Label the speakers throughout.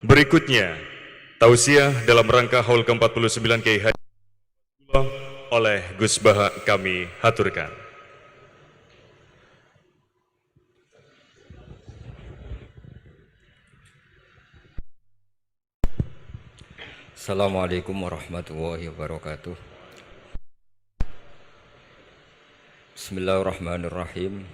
Speaker 1: Berikutnya, tausiah dalam rangka Haul ke-49 Kiai Haji oleh Gus Baha kami haturkan.
Speaker 2: Assalamualaikum warahmatullahi wabarakatuh. Bismillahirrahmanirrahim.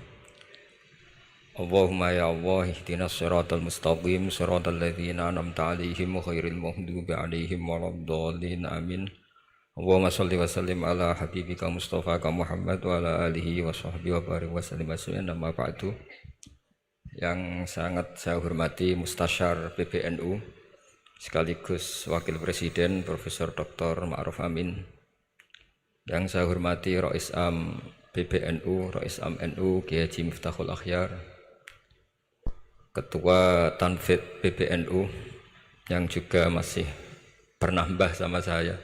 Speaker 2: Allahumma ya Allah ihdinas siratal mustaqim siratal ladzina an'amta 'alaihim ghairil maghdubi 'alaihim waladdallin amin. Allahumma shalli wa sallim ala habibika Mustafa Muhammad wa ala alihi wa sahbihi wa barik wa sallim ajmain. Amma ba'du. Yang sangat saya hormati Mustasyar PBNU sekaligus Wakil Presiden Profesor Dr. Ma'ruf Amin, yang saya hormati Rais Am PBNU, Rais Am NU Kiai Haji Miftahul Akhyar, Ketua Tanfid PBNU yang juga masih pernah mbah sama saya,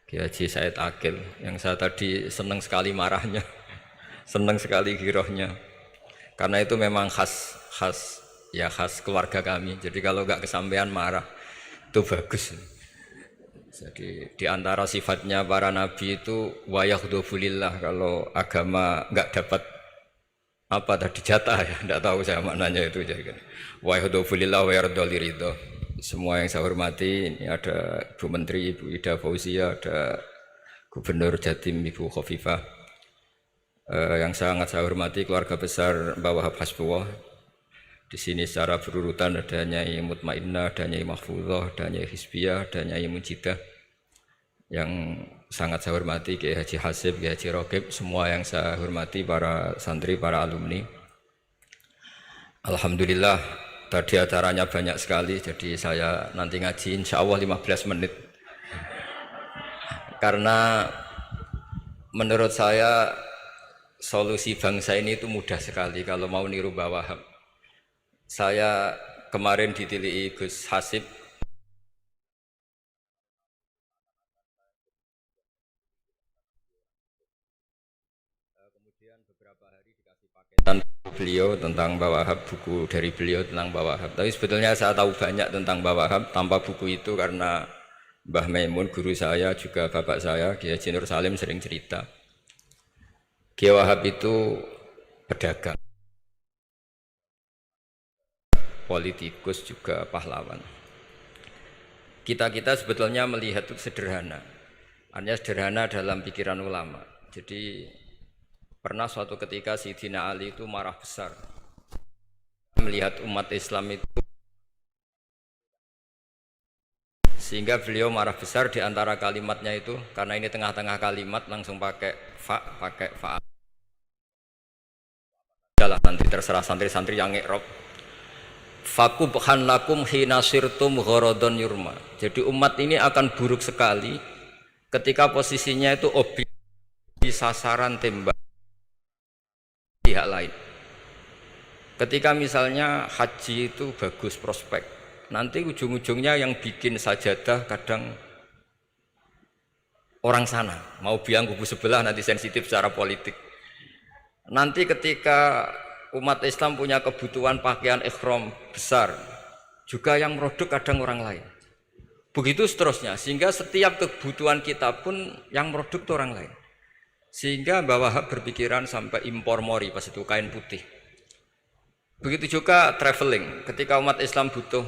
Speaker 2: Kiai Haji Said Akil, yang saya tadi senang sekali marahnya, senang sekali girohnya, karena itu memang khas keluarga kami. Jadi kalau nggak kesampaian marah itu bagus. Jadi di antara sifatnya para nabi itu wayakhdhufulillah, kalau agama nggak dapat apa tadi jatah ya, nggak tahu saya maknanya itu. Jadi wayakhdhufulillah wa yardoliridho. Semua yang saya hormati, ini ada Ibu Menteri Ibu Ida Fauzia, ada Gubernur Jatim Ibu Khofifah, yang sangat saya hormati keluarga besar Mbah Wahab Hasbullah. Di sini secara berurutan ada Nyai Mutmainnah, ada Nyai Mahfuzah, ada Nyai Hizbiyah, ada Nyai Mujidah. Yang sangat saya hormati Kiai Haji Hasib, Kiai Haji Rokib, semua yang saya hormati para santri, para alumni. Alhamdulillah tadi acaranya banyak sekali, jadi saya nanti ngaji insya Allah 15 menit. Karena menurut saya solusi bangsa ini itu mudah sekali kalau mau niru Mbah Wahab. Saya kemarin ditilii Gus Hasib, kemudian beberapa hari dikasih paketan beliau tentang Mbah Wahab, buku dari beliau tentang Mbah Wahab. Tapi sebetulnya saya tahu banyak tentang Mbah Wahab tanpa buku itu, karena Mbah Maimun guru saya juga bapak saya Kiai Haji Nur Salim sering cerita. Kiai Wahab itu pedagang, politikus, juga pahlawan. Kita sebetulnya melihat itu sederhana, hanya sederhana dalam pikiran ulama. Jadi pernah suatu ketika Sayyidina Ali itu marah besar melihat umat Islam itu, sehingga beliau marah besar. Di antara kalimatnya itu, karena ini tengah-tengah kalimat langsung pakai fa. Adalah nanti terserah santri-santri yang ngikrab. Fakubhan lakum hina sirtum gharadun yurma. Jadi umat ini akan buruk sekali ketika posisinya itu objek di sasaran tembak pihak lain. Ketika misalnya haji itu bagus prospek, nanti ujung-ujungnya yang bikin sajadah kadang orang sana, mau biang kubu sebelah, nanti sensitif secara politik. Nanti ketika umat Islam punya kebutuhan pakaian ihram besar, juga yang produk kadang orang lain. Begitu seterusnya, sehingga setiap kebutuhan kita pun yang produk itu orang lain. Sehingga Mbah Wahab berpikiran sampai impor mori, pas itu kain putih. Begitu juga traveling, ketika umat Islam butuh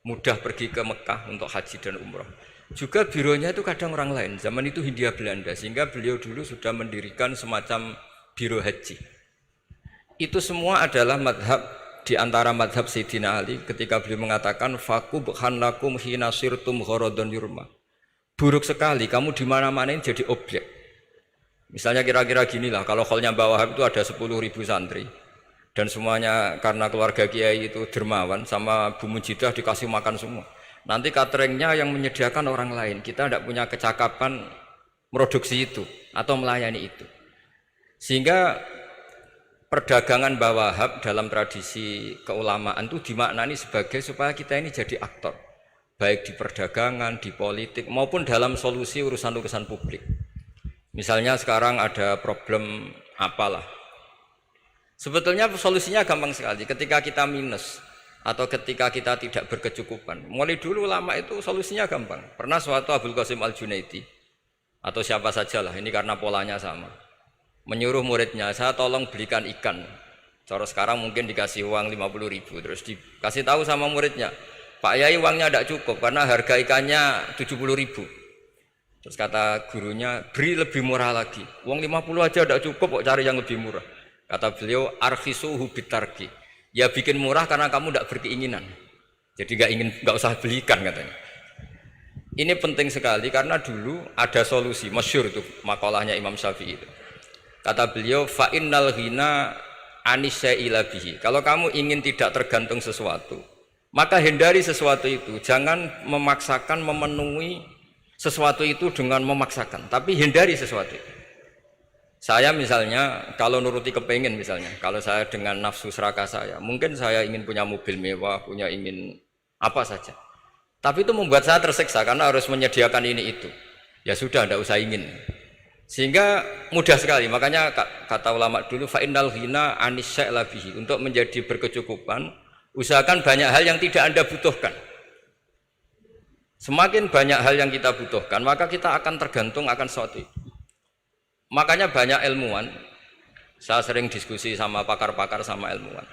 Speaker 2: mudah pergi ke Mekah untuk haji dan umroh, juga bironya itu kadang orang lain. Zaman itu Hindia Belanda, sehingga beliau dulu sudah mendirikan semacam biro haji. Itu semua adalah madhab, di antara madhab Sayyidina Ali ketika beliau mengatakan fakubhan lakum hina sirtum gharadun yurma. Buruk sekali kamu di mana-mana ini jadi objek. Misalnya kira-kira gini lah, kalau kholnya Mbah Wahab itu ada 10.000 santri dan semuanya karena keluarga kiai itu dermawan, sama Bu Mujidah dikasih makan semua. Nanti cateringnya yang menyediakan orang lain, kita tidak punya kecakapan produksi itu atau melayani itu. Sehingga perdagangan Mbah Wahab dalam tradisi keulamaan itu dimaknani sebagai supaya kita ini jadi aktor, baik di perdagangan, di politik, maupun dalam solusi urusan-urusan publik. Misalnya sekarang ada problem apalah, sebetulnya solusinya gampang sekali. Ketika kita minus atau ketika kita tidak berkecukupan. Mulai dulu ulama itu solusinya gampang. Pernah suatu Abdul Qasim Al-Junaidi atau siapa sajalah, ini karena polanya sama, menyuruh muridnya, saya tolong belikan ikan. Cara sekarang mungkin dikasih uang 50.000, terus dikasih tahu sama muridnya, Pak Yai uangnya tidak cukup karena harga ikannya 70.000. Terus kata gurunya, beri lebih murah lagi, uang 50 aja tidak cukup, kok cari yang lebih murah. Kata beliau, arkisuhu bitarki, ya bikin murah karena kamu tidak berkeinginan, jadi nggak usah belikan katanya. Ini penting sekali karena dulu ada solusi, masyhur itu makalahnya Imam Syafi'i itu. Kata beliau, fa innal ghina anisyaila bihi. Kalau kamu ingin tidak tergantung sesuatu, maka hindari sesuatu itu. Jangan memaksakan memenuhi sesuatu itu dengan memaksakan, tapi hindari sesuatu itu. Saya misalnya kalau nuruti kepengin misalnya, kalau saya dengan nafsu serakah saya, mungkin saya ingin punya mobil mewah, ingin apa saja. Tapi itu membuat saya tersiksa karena harus menyediakan ini itu. Ya sudah, tidak usah ingin. Sehingga mudah sekali. Makanya kata ulama dulu, fa innal ghina anisyaila bihi. Untuk menjadi berkecukupan, usahakan banyak hal yang tidak Anda butuhkan. Semakin banyak hal yang kita butuhkan, maka kita akan tergantung akan sesuatu itu. Makanya banyak ilmuwan, saya sering diskusi sama pakar-pakar sama ilmuwan.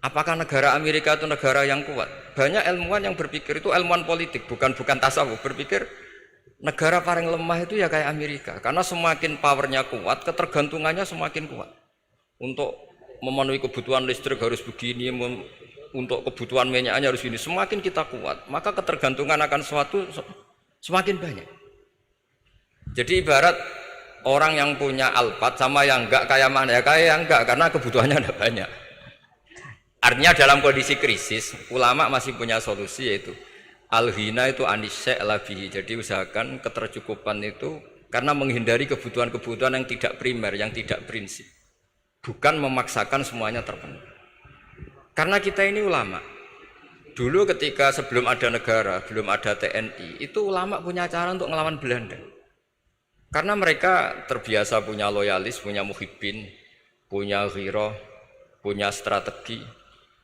Speaker 2: Apakah negara Amerika itu negara yang kuat? Banyak ilmuwan yang berpikir itu ilmuwan politik, bukan tasawuf, berpikir negara paling lemah itu ya kayak Amerika. Karena semakin powernya kuat, ketergantungannya semakin kuat. Untuk memenuhi kebutuhan listrik harus begini, untuk kebutuhan minyaknya harus ini. Semakin kita kuat, maka ketergantungan akan sesuatu semakin banyak. Jadi ibarat orang yang punya Alphard sama yang enggak, kayak mana ya? Kayak yang enggak, karena kebutuhannya ada banyak. Artinya dalam kondisi krisis, ulama masih punya solusi, yaitu al-ghina itu anisyaila bihi. Jadi usahakan ketercukupan itu karena menghindari kebutuhan-kebutuhan yang tidak primer, yang tidak prinsip. Bukan memaksakan semuanya terpenuhi. Karena kita ini ulama. Dulu ketika sebelum ada negara, belum ada TNI, itu ulama punya cara untuk melawan Belanda. Karena mereka terbiasa punya loyalis, punya muhibbin, punya ghirah, punya strategi.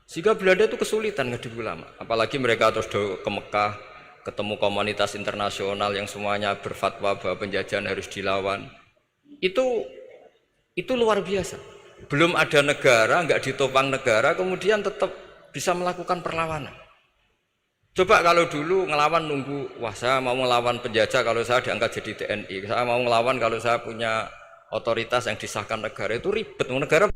Speaker 2: Sehingga Belanda itu kesulitan ngadu ulama. Apalagi mereka terus ke Mekah, ketemu komunitas internasional yang semuanya berfatwa bahwa penjajahan harus dilawan. Itu luar biasa. Belum ada negara, enggak ditopang negara, kemudian tetap bisa melakukan perlawanan. Coba kalau dulu ngelawan nunggu, wah saya mau ngelawan penjajah kalau saya diangkat jadi TNI, saya mau ngelawan kalau saya punya otoritas yang disahkan negara, itu ribet. Negara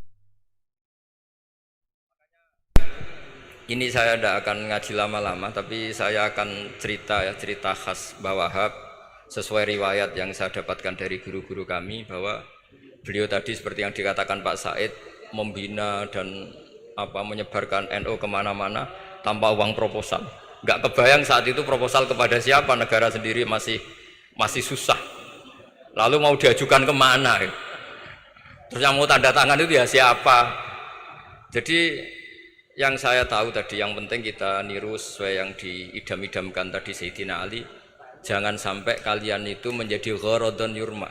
Speaker 2: ini saya tidak akan ngaji lama-lama, tapi saya akan cerita khas Mbah Wahab sesuai riwayat yang saya dapatkan dari guru-guru kami, bahwa beliau tadi seperti yang dikatakan Pak Said, membina dan menyebarkan NU kemana-mana tanpa uang proposal. Nggak kebayang saat itu proposal kepada siapa, negara sendiri masih susah. Lalu mau diajukan kemana? Terus yang mau tanda tangan itu ya siapa? Jadi yang saya tahu tadi, yang penting kita niru sesuai yang diidam-idamkan tadi Sayyidina Ali. Jangan sampai kalian itu menjadi gharadun yurma.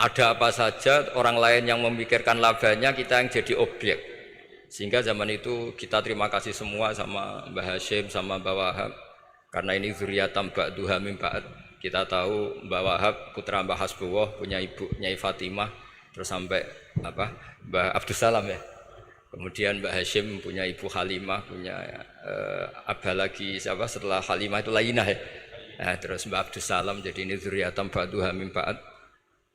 Speaker 2: Ada apa saja orang lain yang memikirkan labanya, kita yang jadi objek. Sehingga zaman itu kita terima kasih semua sama Mbah Hashim, sama Mbah Wahab. Karena ini zuriyatam ba'duha min ba'd. Kita tahu Mbah Wahab putra Mbah Hasbullah, punya ibu Nyai Fatimah, terus sampai Mbah Abdus Salam ya. Kemudian Mbah Hashim punya ibu Halimah, punya abah lagi siapa setelah Halimah itu Lainah ya. Nah, terus Mbah Abdus Salam, jadi ini zuriyatam ba'duha min ba'd.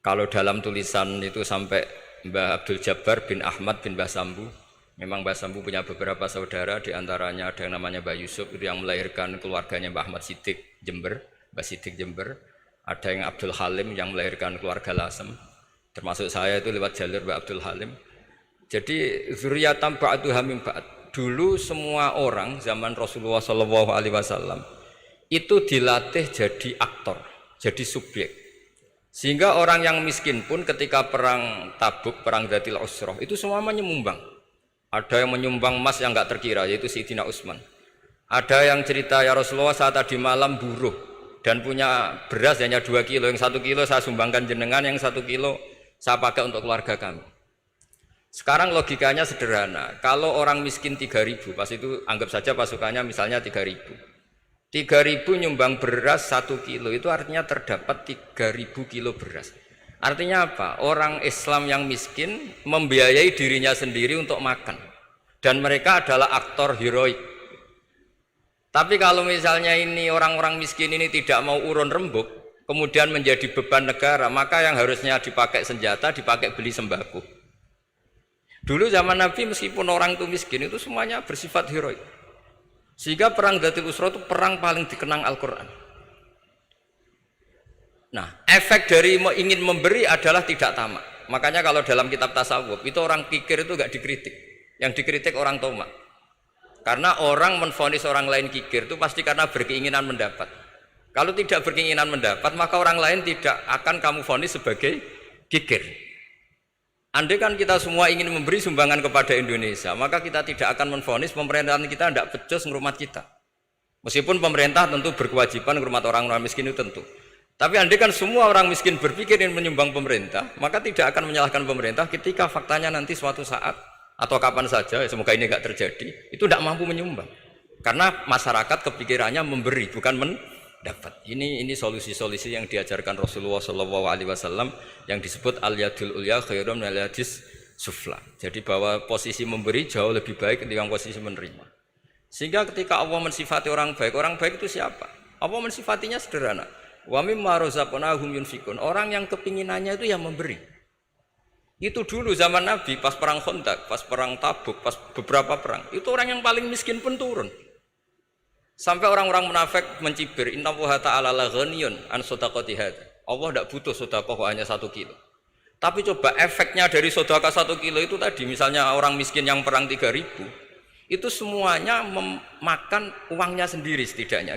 Speaker 2: Kalau dalam tulisan itu sampai Mbah Abdul Jabbar bin Ahmad bin Mbah Sambu. Memang Mbah Sambu punya beberapa saudara, diantaranya ada yang namanya Mbah Yusuf, itu yang melahirkan keluarganya Mbah Ahmad Siddiq Jember, Mbah Siddiq Jember. Ada yang Abdul Halim yang melahirkan keluarga Lasem, termasuk saya itu lewat jalur Mbah Abdul Halim. Jadi zuriyatam ba'duha min ba'd. Dulu semua orang zaman Rasulullah SAW itu dilatih jadi aktor, jadi subjek. Sehingga orang yang miskin pun ketika perang Tabuk, perang Dzatil Usrah, itu semua menyumbang. Ada yang menyumbang emas yang enggak terkira, yaitu Sayyidina Utsman. Ada yang cerita, ya Rasulullah saya tadi malam buruh dan punya beras hanya 2 kilo, yang 1 kilo saya sumbangkan jenengan, yang 1 kilo saya pakai untuk keluarga kami. Sekarang logikanya sederhana. Kalau orang miskin 3.000, pas itu anggap saja pasukannya misalnya 3.000. 3.000 nyumbang beras 1 kilo, itu artinya terdapat 3.000 kilo beras. Artinya apa? Orang Islam yang miskin membiayai dirinya sendiri untuk makan. Dan mereka adalah aktor heroik. Tapi kalau misalnya ini orang-orang miskin ini tidak mau urun rembuk, kemudian menjadi beban negara, maka yang harusnya dipakai senjata, dipakai beli sembako. Dulu zaman Nabi meskipun orang itu miskin itu semuanya bersifat heroik. Sehingga perang Dzatul Usra itu perang paling dikenang Al-Quran. Nah, efek dari ingin memberi adalah tidak tamak. Makanya kalau dalam kitab tasawuf itu orang kikir itu gak dikritik. Yang dikritik orang tomak. Karena orang menvonis orang lain kikir itu pasti karena berkeinginan mendapat. Kalau tidak berkeinginan mendapat, maka orang lain tidak akan kamu vonis sebagai kikir. Andai kan kita semua ingin memberi sumbangan kepada Indonesia, maka kita tidak akan menvonis pemerintahan kita tidak becus ngurmat kita. Meskipun pemerintah tentu berkewajiban ngurmat orang-orang miskin itu tentu. Tapi andai kan semua orang miskin berpikir ingin menyumbang pemerintah, maka tidak akan menyalahkan pemerintah ketika faktanya nanti suatu saat atau kapan saja, semoga ini tidak terjadi, itu tidak mampu menyumbang. Karena masyarakat kepikirannya memberi, bukan mendapat. Ini solusi-solusi yang diajarkan Rasulullah SAW yang disebut al-yadul ulya khairum minal yadis sufla. Jadi bahwa posisi memberi jauh lebih baik ketimbang posisi menerima. Sehingga ketika Allah mensifati orang baik itu siapa? Allah mensifatinya sederhana. Wa mimma razaqnahum yunfikun. Orang yang kepinginannya itu yang memberi. Itu dulu zaman Nabi pas perang Khandaq, pas perang Tabuk, pas beberapa perang. Itu orang yang paling miskin pun turun. Sampai orang-orang munafik mencibir, innallaha ta'ala la ghaniyun an shadaqati hadza. Allah tidak butuh sedekah hanya 1 kilo. Tapi coba efeknya dari sedekah 1 kilo itu tadi, misalnya orang miskin yang perang 3.000, itu semuanya memakan uangnya sendiri setidaknya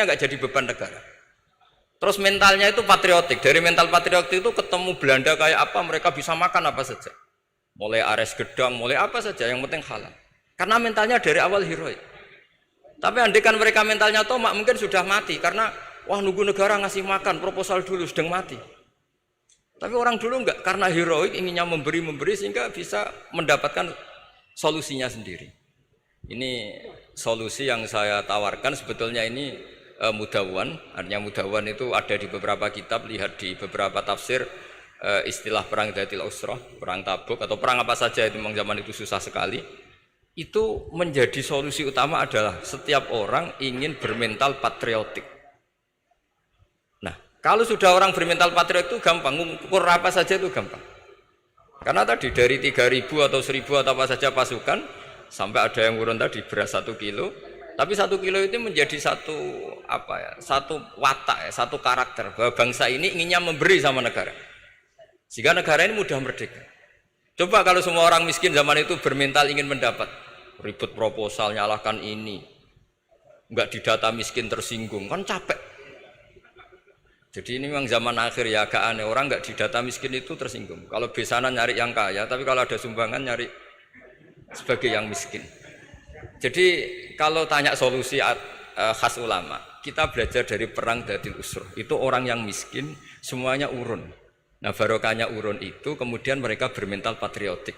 Speaker 2: enggak jadi beban negara. Terus mentalnya itu patriotik. Dari mental patriotik itu ketemu Belanda kayak apa, mereka bisa makan apa saja. Mulai ares gedang, mulai apa saja, yang penting halal. Karena mentalnya dari awal heroik. Tapi andikan mereka mentalnya tomak, mungkin sudah mati. Karena, wah nunggu negara ngasih makan, proposal dulu, sedang mati. Tapi orang dulu enggak, karena heroik, inginnya memberi sehingga bisa mendapatkan solusinya sendiri. Ini solusi yang saya tawarkan sebetulnya ini mudawwan, artinya mudawwan itu ada di beberapa kitab, lihat di beberapa tafsir istilah perang Dzatul Usra, perang Tabuk atau perang apa saja itu memang zaman itu susah sekali. Itu menjadi solusi utama adalah setiap orang ingin bermental patriotik. Nah, kalau sudah orang bermental patriotik itu gampang, ukur apa saja itu gampang. Karena tadi dari 3.000 atau 1.000 atau apa saja pasukan sampai ada yang urun tadi beras 1 kilo. Tapi 1 kilo itu menjadi satu watak, satu karakter bahwa bangsa ini inginnya memberi sama negara. Sehingga negara ini mudah merdeka. Coba kalau semua orang miskin zaman itu bermental ingin mendapat, ribut proposal, nyalahkan ini, enggak didata miskin tersinggung, kan capek. Jadi ini memang zaman akhir ya, agak aneh, orang enggak didata miskin itu tersinggung. Kalau besanan nyari yang kaya, tapi kalau ada sumbangan nyari sebagai yang miskin. Jadi kalau tanya solusi khas ulama, kita belajar dari perang Dzatul Usra. Itu orang yang miskin semuanya urun. Nah, barokahnya urun itu kemudian mereka bermental patriotik.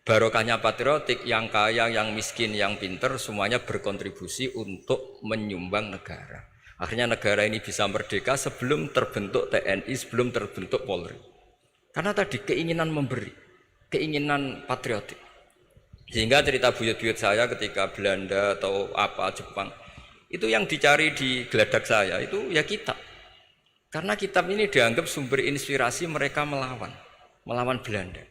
Speaker 2: Barokahnya patriotik, yang kaya, yang miskin, yang pinter semuanya berkontribusi untuk menyumbang negara. Akhirnya negara ini bisa merdeka sebelum terbentuk TNI, sebelum terbentuk Polri. Karena tadi keinginan memberi, keinginan patriotik. Sehingga cerita buyut-buyut saya ketika Belanda atau apa Jepang itu yang dicari di geladak saya itu ya kitab. Karena kitab ini dianggap sumber inspirasi mereka melawan Belanda.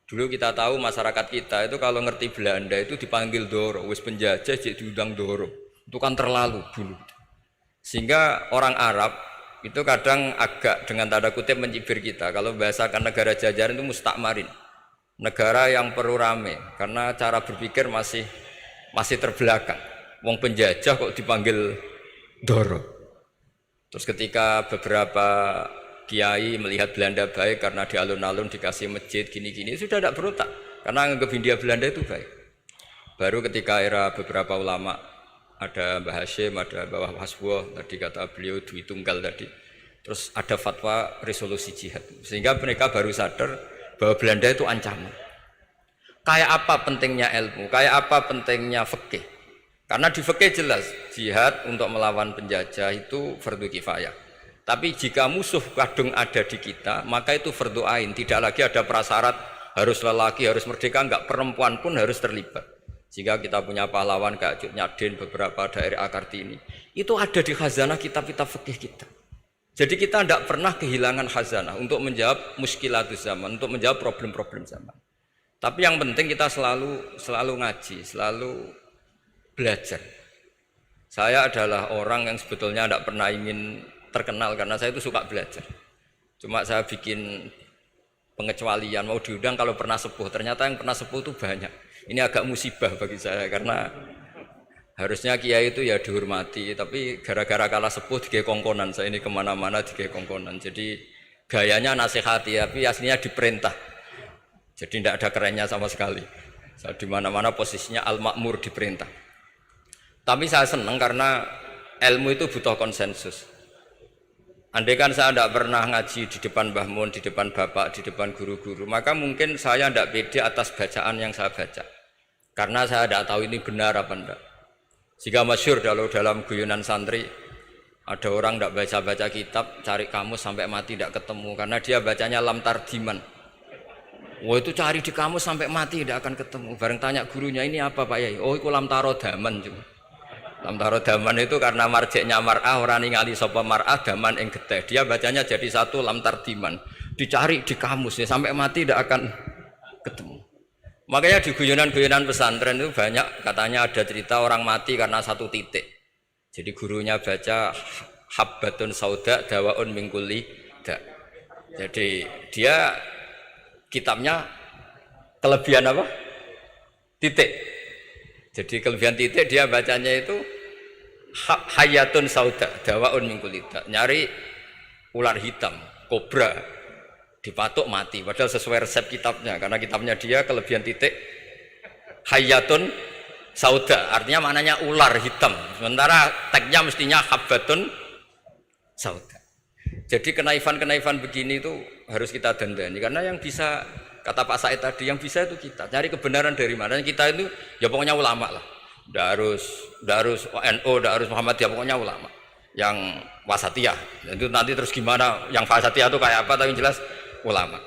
Speaker 2: Dulu kita tahu masyarakat kita itu kalau ngerti Belanda itu dipanggil Doro, wis penjajah jadi diundang Doro. Itu kan terlalu dulu. Sehingga orang Arab itu kadang agak dengan tanda kutip mencibir kita kalau bahasakan negara jajahan itu mustakmarin. Negara yang perlu rame karena cara berpikir masih terbelakang. Wong penjajah kok dipanggil Doro. Terus ketika beberapa kiai melihat Belanda baik karena di alun-alun dikasih masjid gini-gini sudah tidak berontak karena anggap Hindia Belanda itu baik. Baru ketika era beberapa ulama, ada Mbah Hashim, ada Mbah Hasbuh, tadi kata beliau Dwi Tunggal tadi. Terus ada fatwa resolusi jihad. Sehingga mereka baru sadar bahwa Belanda itu ancaman. Kayak apa pentingnya ilmu, kayak apa pentingnya fikih. Karena di fikih jelas, jihad untuk melawan penjajah itu fardu kifayah. Tapi jika musuh kadung ada di kita, maka itu fardu ain. Tidak lagi ada prasyarat harus lelaki, harus merdeka, enggak, perempuan pun harus terlibat. Jika kita punya pahlawan kayak Cut Nyadin, beberapa daerah Kartini, itu ada di khazanah kitab-kitab fikih kita. Jadi kita tidak pernah kehilangan khazanah untuk menjawab muskilatus zaman, untuk menjawab problem-problem zaman. Tapi yang penting kita selalu ngaji, selalu belajar. Saya adalah orang yang sebetulnya tidak pernah ingin terkenal karena saya itu suka belajar. Cuma saya bikin pengecualian, mau diundang kalau pernah sepuh. Ternyata yang pernah sepuh itu banyak. Ini agak musibah bagi saya karena harusnya kiai itu ya dihormati, tapi gara-gara kalah sepuh digawe kongkonan. Saya ini kemana-mana digawe kongkonan. Jadi gayanya nasihati, tapi aslinya diperintah. Jadi tidak ada kerennya sama sekali. Saya di mana-mana posisinya al-makmur, diperintah. Tapi saya senang karena ilmu itu butuh konsensus. Andai kan saya tidak pernah ngaji di depan Mbah Mun, di depan bapak, di depan guru-guru, maka mungkin saya tidak pede atas bacaan yang saya baca. Karena saya tidak tahu ini benar apa enggak. Jika masyhur dalam guyonan santri, ada orang tidak baca-baca kitab, cari kamus sampai mati tidak ketemu, karena dia bacanya lam tardiman. Wah, itu cari di kamus sampai mati tidak akan ketemu. Bareng tanya gurunya, ini apa Pak Yai? Oh, itu lam tarodaman juga. Lam tarodaman itu karena marjeknya mar'ah, orang ningali sapa mar'ah daman ing getih. Dia bacanya jadi satu lam tardiman. Dicari di kamus ya sampai mati tidak akan ketemu. Makanya di guyonan-guyonan pesantren itu banyak katanya ada cerita orang mati karena satu titik. Jadi gurunya baca habbatun sauda dawaun min kulli da. Jadi dia kitabnya kelebihan apa? Titik. Jadi kelebihan titik dia bacanya itu hayatun sauda dawaun min kulli da. Nyari ular hitam, kobra, dipatuk mati, padahal sesuai resep kitabnya, karena kitabnya dia kelebihan titik hayatun sauda, artinya maknanya ular hitam, sementara tagnya mestinya habbatun sauda. Jadi kenaifan-kenaifan begini itu harus kita dandani, karena yang bisa, kata Pak Said tadi, yang bisa itu kita cari kebenaran dari mana. Kita itu ya pokoknya ulama lah, tidak harus NU, tidak harus Muhammadiyah, pokoknya ulama yang wasatiyah. Itu nanti terus gimana yang wasatiyah itu kayak apa, tapi jelas ulama.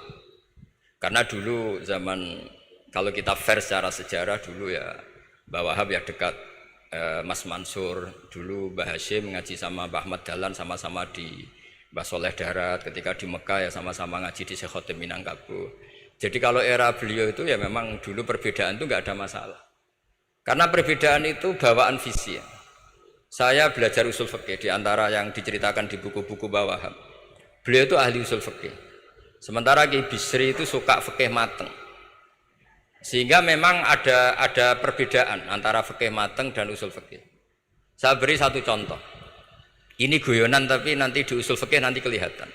Speaker 2: Karena dulu zaman, kalau kita fair secara sejarah, dulu ya Mbah Wahab ya dekat Mas Mansur, dulu Mbah Hashim ngaji sama Mbah Ahmad Dahlan, sama-sama di Mbah Soleh Darat, ketika di Mekah ya sama-sama ngaji di Syekh Khotim Minangkabau. Jadi kalau era beliau itu ya memang dulu perbedaan itu nggak ada masalah, karena perbedaan itu bawaan visi ya. Saya belajar usul fikih di antara yang diceritakan di buku-buku Mbah Wahab, beliau itu ahli usul fikih. Sementara Ki Bisri itu suka fikih mateng. Sehingga memang ada perbedaan antara fikih mateng dan usul fikih. Saya beri satu contoh. Ini guyonan tapi nanti di usul fikih nanti kelihatan.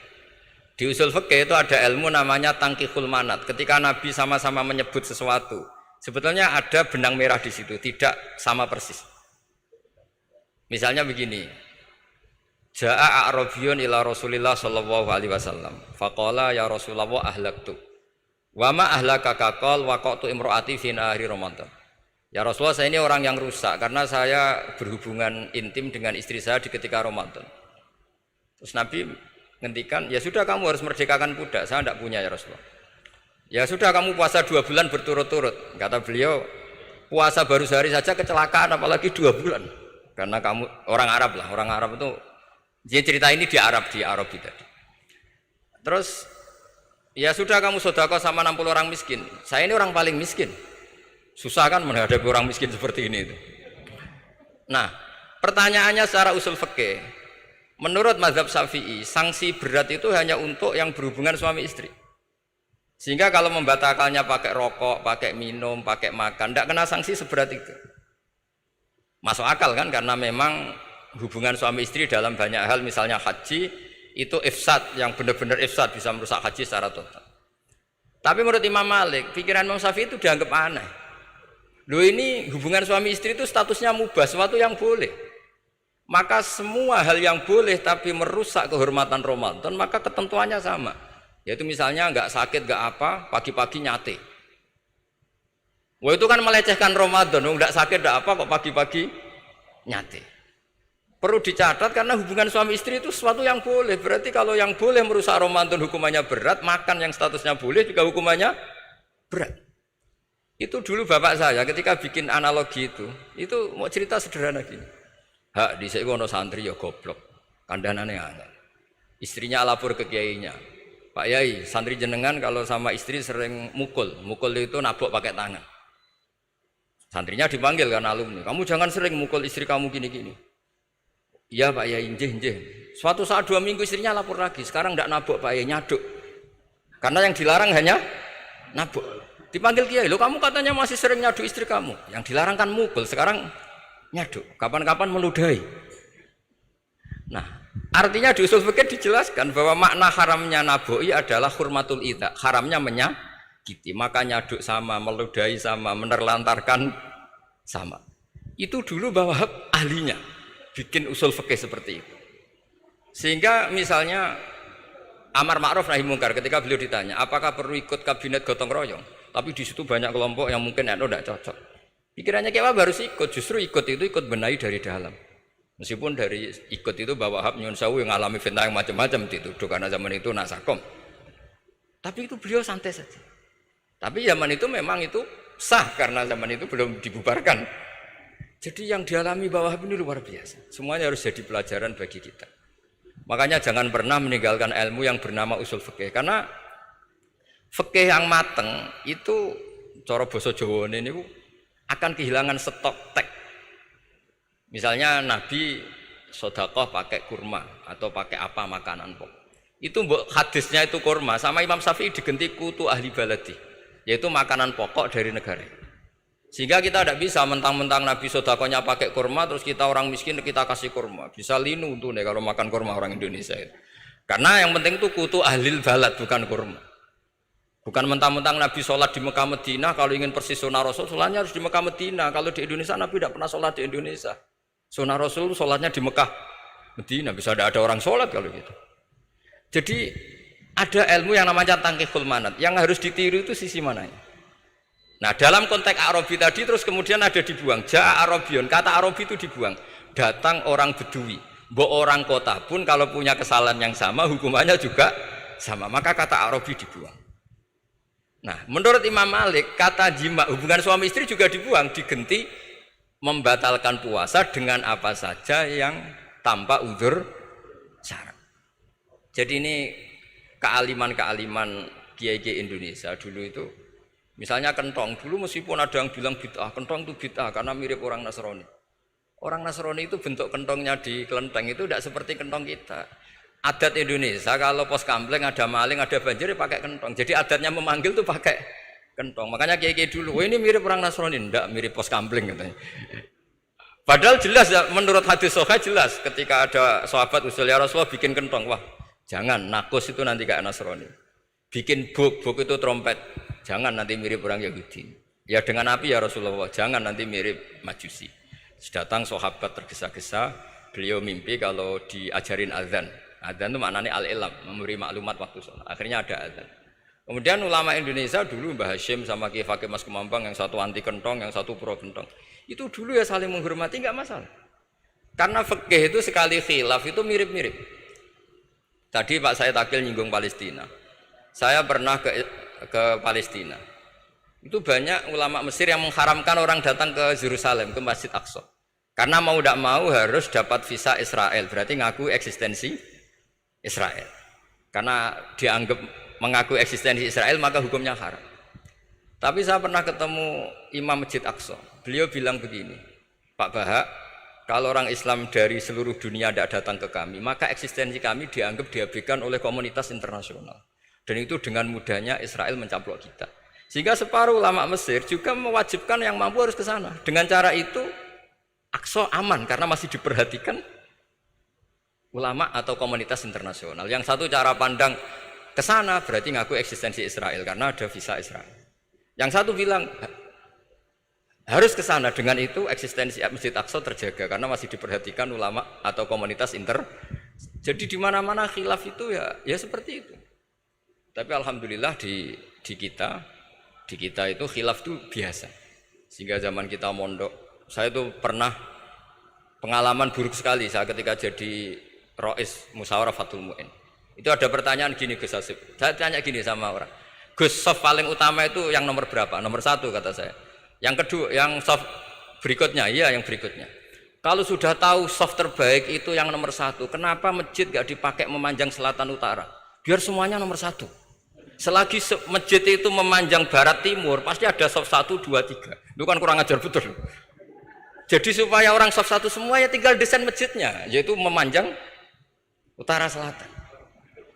Speaker 2: Di usul fikih itu ada ilmu namanya tangkihul manat. Ketika Nabi sama-sama menyebut sesuatu, sebetulnya ada benang merah di situ, tidak sama persis. Misalnya begini. Ja'a a'rabiyun ila Rasulillah sallallahu alaihi wasallam. Faqala ya Rasulullah ahlaktu. Wa ma ahlaka qal waqatu imraati fi nahari Ramadan. Ya Rasulullah, saya ini orang yang rusak karena saya berhubungan intim dengan istri saya di ketika Ramadan. Terus Nabi ngendikan, ya sudah kamu harus merdekakan budak, saya tidak punya ya Rasulullah. Ya sudah kamu puasa 2 bulan berturut-turut. Kata beliau, puasa baru sehari saja kecelakaan apalagi 2 bulan. Karena kamu orang Arab lah, orang Arab itu. Jadi cerita ini di Arab tadi. Terus ya sudah kamu sedekah sama 60 orang miskin. Saya ini orang paling miskin. Susah kan menghadapi orang miskin seperti ini itu. Nah, pertanyaannya secara usul fikih, menurut mazhab Syafi'i, sanksi berat itu hanya untuk yang berhubungan suami istri. Sehingga kalau membatalkannya pakai rokok, pakai minum, pakai makan, tidak kena sanksi seberat itu. Masuk akal kan, karena memang hubungan suami istri dalam banyak hal, misalnya haji itu ifsad, yang benar-benar ifsad, bisa merusak haji secara total. Tapi menurut Imam Malik, pikiran Imam Syafi'i itu dianggap aneh. Loh, ini hubungan suami istri itu statusnya mubah, sesuatu yang boleh. Maka semua hal yang boleh tapi merusak kehormatan Ramadan, maka ketentuannya sama. Yaitu misalnya nggak sakit, nggak apa, pagi-pagi nyate. Wah itu kan melecehkan Ramadan, enggak sakit enggak apa kok pagi-pagi nyate. Perlu dicatat karena hubungan suami istri itu sesuatu yang boleh. Berarti kalau yang boleh merusak Ramadan hukumannya berat, makan yang statusnya boleh juga hukumannya berat. Itu dulu bapak saya ketika bikin analogi itu mau cerita sederhana gini. Hak dhisik ono santri ya goblok. Kandhanane angel. Istrinya lapor ke kiainya. Pak Yai, santri jenengan kalau sama istri sering mukul. Mukul itu nabok pakai tangan. Santrinya dipanggil kan alumni. Kamu jangan sering mukul istri kamu gini-gini. Iya Pak Yai, njih. Suatu saat 2 minggu istrinya lapor lagi. Sekarang tidak nabok Pak Yai, nyaduk. Karena yang dilarang hanya nabok. Dipanggil kiai, lo kamu katanya masih sering nyaduk istri kamu. Yang dilarang kan mukul, sekarang nyaduk. Kapan-kapan meludahi. Nah, artinya di usul fikih dijelaskan bahwa makna haramnya naboi adalah hurmatul idza. Haramnya menyakiti. Maka nyaduk sama, meludahi sama, menerlantarkan sama. Itu dulu bahwa ahlinya bikin usul fikih seperti itu. Sehingga misalnya amar ma'ruf nahi mungkar ketika beliau ditanya, apakah perlu ikut kabinet gotong royong? Tapi di situ banyak kelompok yang mungkin tidak cocok. Pikirannya kayak harus ikut, justru ikut benahi dari dalam. Meskipun dari ikut itu bahwa Wahab nyun sewu yang ngalami fitnah yang macam-macam dituduh karena zaman itu nasakom. Tapi itu beliau santai saja. Tapi zaman itu memang itu sah karena zaman itu belum dibubarkan. Jadi yang dialami Wahab ini luar biasa. Semuanya harus jadi pelajaran bagi kita. Makanya jangan pernah meninggalkan ilmu yang bernama usul fikih. Karena fikih yang mateng itu cara basa Jawa ini akan kehilangan stok teks. Misalnya Nabi sedekah pakai kurma atau pakai apa makanan pokok. Itu hadisnya itu kurma sama Imam Syafi'i digenti kutu ahli baladi, yaitu makanan pokok dari negara. Sehingga kita tidak bisa mentang-mentang Nabi sedekahnya pakai kurma terus kita orang miskin kita kasih kurma. Bisa linu tuh nih kalau makan kurma orang Indonesia itu. Karena yang penting itu kutu ahlil balad bukan kurma. Bukan mentang-mentang Nabi sholat di Mekah Medina kalau ingin persis sunnah Rasul sholatnya harus di Mekah Medina. Kalau di Indonesia Nabi tidak pernah sholat di Indonesia. Sunnah Rasul sholatnya di Mekah Medina. Bisa ada orang sholat kalau gitu. Jadi ada ilmu yang namanya tangkihul manat. Yang harus ditiru itu sisi mananya. Nah dalam konteks Arabi tadi terus kemudian ada dibuang. Ja'a Arabion, kata Arabi itu dibuang. Datang orang Bedui. Mbok orang kota pun kalau punya kesalahan yang sama hukumannya juga sama. Maka kata Arabi dibuang. Nah menurut Imam Malik kata jima hubungan suami istri juga dibuang. Digenti membatalkan puasa dengan apa saja yang tanpa udzur syarat. Jadi ini kealiman kiai-kiai Indonesia dulu itu. Misalnya kentong, dulu meskipun ada yang bilang bid'ah, kentong itu bid'ah karena mirip orang Nasrani. Orang Nasrani itu bentuk kentongnya di kelenteng itu tidak seperti kentong kita. Adat Indonesia kalau pos kampleng ada maling, ada banjir ya pakai kentong. Jadi adatnya memanggil tuh pakai kentong. Makanya kiai-kiai dulu, oh ini mirip orang Nasrani, enggak mirip pos kampleng katanya. Padahal jelas ya, menurut hadis sahih jelas ketika ada sahabat usul ya Rasulullah bikin kentong, wah jangan nakus itu nanti kayak Nasrani. Bikin buk itu trompet. Jangan nanti mirip orang Yahudi. Ya dengan api ya Rasulullah. Jangan nanti mirip Majusi. Datang sahabat tergesa-gesa. Beliau mimpi kalau diajarin azan. Azan itu maknanya al-ilam, memberi maklumat waktu sholat. Akhirnya ada azan. Kemudian ulama Indonesia dulu Mbah Hashim sama Kiai Fakih Mas Kemambang yang satu anti kentong, yang satu pro kentong. Itu dulu ya saling menghormati nggak masalah. Karena fikih itu sekali khilaf itu mirip-mirip. Tadi Pak saya Takil nyinggung Palestina. Saya pernah ke Palestina. Itu banyak ulama Mesir yang mengharamkan orang datang ke Yerusalem, ke Masjid Aqsa. Karena mau tidak mau harus dapat visa Israel, berarti ngaku eksistensi Israel. Karena dianggap mengaku eksistensi Israel maka hukumnya haram. Tapi saya pernah ketemu Imam Masjid Aqsa. Beliau bilang begini, Pak Bahak, kalau orang Islam dari seluruh dunia tidak datang ke kami, maka eksistensi kami dianggap diabaikan oleh komunitas internasional. Dan itu dengan mudahnya Israel mencaplok kita. Sehingga separuh ulama Mesir juga mewajibkan yang mampu harus ke sana. Dengan cara itu Aqsa aman karena masih diperhatikan ulama atau komunitas internasional. Yang satu cara pandang ke sana berarti ngaku eksistensi Israel karena ada visa Israel. Yang satu bilang harus ke sana, dengan itu eksistensi Masjid Aqsa terjaga karena masih diperhatikan ulama atau komunitas Jadi di mana-mana khilaf itu ya seperti itu. Tapi alhamdulillah di kita itu khilaf itu biasa. Sehingga zaman kita mondok, saya itu pernah pengalaman buruk sekali saya ketika jadi Rois Musyawarah Fathul Mu'in. Itu ada pertanyaan gini Gus Hasib. Saya tanya gini sama orang, Gus, soft paling utama itu yang nomor berapa? Nomor 1 kata saya. Yang kedua, yang soft berikutnya, iya yang berikutnya. Kalau sudah tahu soft terbaik itu yang nomor 1, kenapa masjid gak dipakai memanjang selatan utara? Biar semuanya nomor 1. Selagi masjid itu memanjang barat timur, pasti ada soft 1, 2, 3. Itu kan kurang ajar betul. Jadi supaya orang soft 1 semua ya tinggal desain masjidnya, yaitu memanjang utara selatan.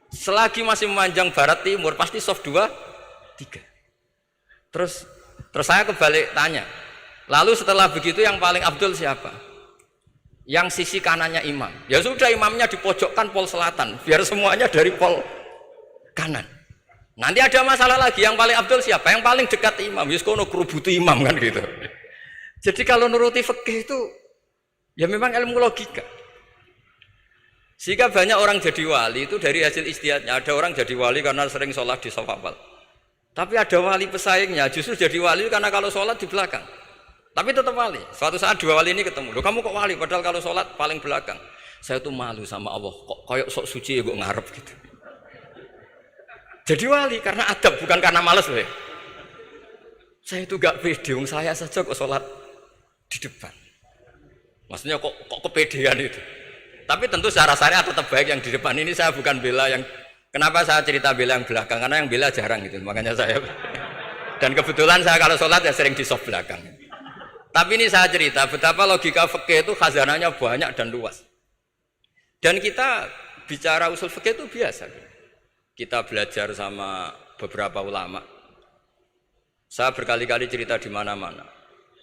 Speaker 2: Selagi masih memanjang barat timur, pasti soft 2, 3. Terus saya kebalik tanya, lalu setelah begitu yang paling abdul siapa? Yang sisi kanannya imam. Ya sudah, imamnya dipojokkan pol selatan, biar semuanya dari pol kanan. Nanti ada masalah lagi, yang paling abdul siapa? Yang paling dekat imam. Yus kono kerubutu imam kan gitu. Jadi kalau nuruti fikih itu ya memang ilmu logika. Sehingga banyak orang jadi wali itu dari hasil ijtihadnya. Ada orang jadi wali karena sering sholat di shaf awal. Tapi ada wali pesaingnya justru jadi wali karena kalau sholat di belakang. Tapi tetap wali. Suatu saat 2 wali ini ketemu. Loh, kamu kok wali padahal kalau sholat paling belakang. Saya tuh malu sama Allah. Kok kayak sok suci ya kok ngarep gitu. Jadi wali karena adab, bukan karena males loh ya. Saya itu gak pede, saya saja kok sholat di depan. Maksudnya kok kepedean itu. Tapi tentu secara syariat tetap baik yang di depan ini. Saya bukan bela yang, kenapa saya cerita bela yang belakang, karena yang bela jarang gitu, makanya saya. Dan kebetulan saya kalau sholat ya sering di soft belakang. Tapi ini saya cerita betapa logika fikih itu khazanahnya banyak dan luas. Dan kita bicara usul fikih itu biasa. Kita belajar sama beberapa ulama. Saya berkali-kali cerita di mana-mana.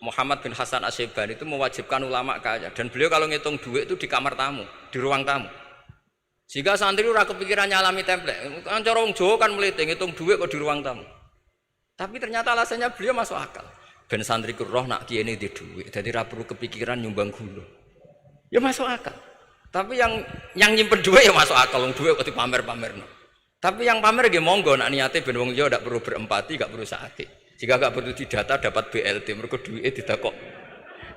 Speaker 2: Muhammad bin Hasan Asy-Syaibani itu mewajibkan ulama kaya, dan beliau kalau ngitung duit itu di kamar tamu, di ruang tamu. Sehingga santri ora kepikiran nyalami template. Kan cara wong Jawa kan mlete ngitung duit kok di ruang tamu. Tapi ternyata alasannya beliau masuk akal. Ben santri ku roh nak kiye di duit, dadi ora perlu kepikiran nyumbang gula. Ya masuk akal. Tapi yang nyimpen duit ya masuk akal, wong duit kok dipamer-pamerno. Tapi yang pamer nggih monggo nak niate ben wong liya ndak perlu berempati, gak perlu sakit. Jika gak perlu didata dapat BLT, mergo duwike ditakok.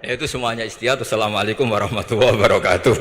Speaker 2: Itu semuanya istihad. Assalamualaikum warahmatullahi wabarakatuh.